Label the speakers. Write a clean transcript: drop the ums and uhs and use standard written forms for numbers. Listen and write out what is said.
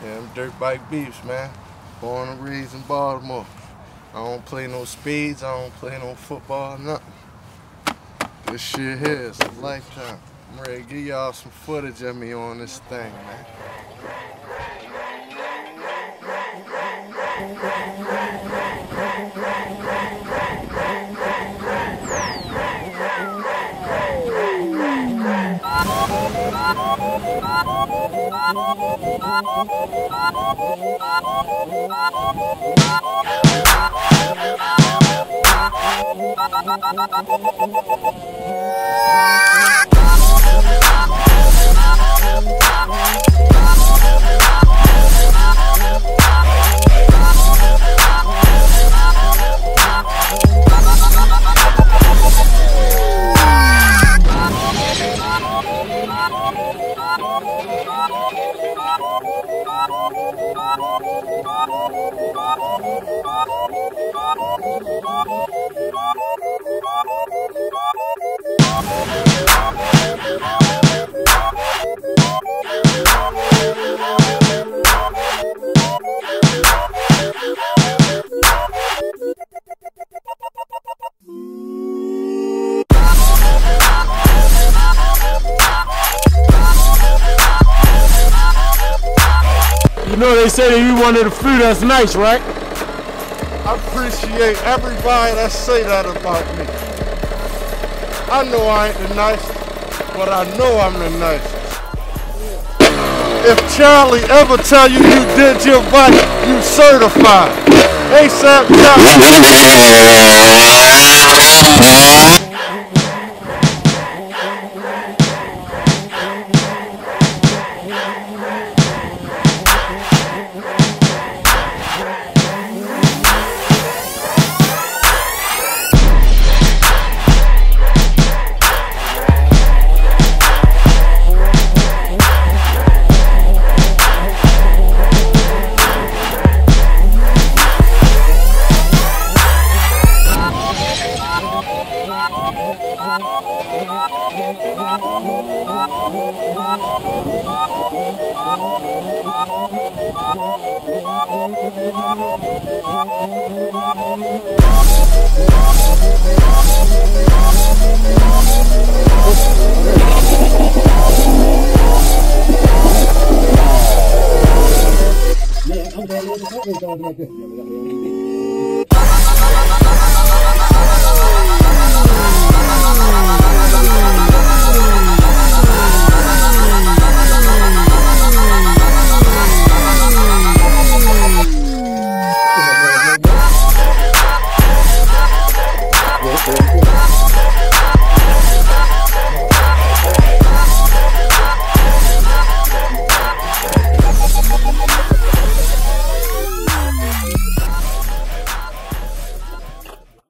Speaker 1: Yeah, them Dirtbike beefs, man. Born and raised in Baltimore. I don't play no spades, I don't play no football, nothing. This shit here is a lifetime. I'm ready to give y'all some footage of me on this thing, man.
Speaker 2: You know they say that you wanted a fruit that's nice, right?
Speaker 1: I appreciate everybody that say that about me. I know I ain't the nicest, but I know I'm the nicest. If Charlie ever tell you you did your bike, you certified. ASAP
Speaker 3: Yeah.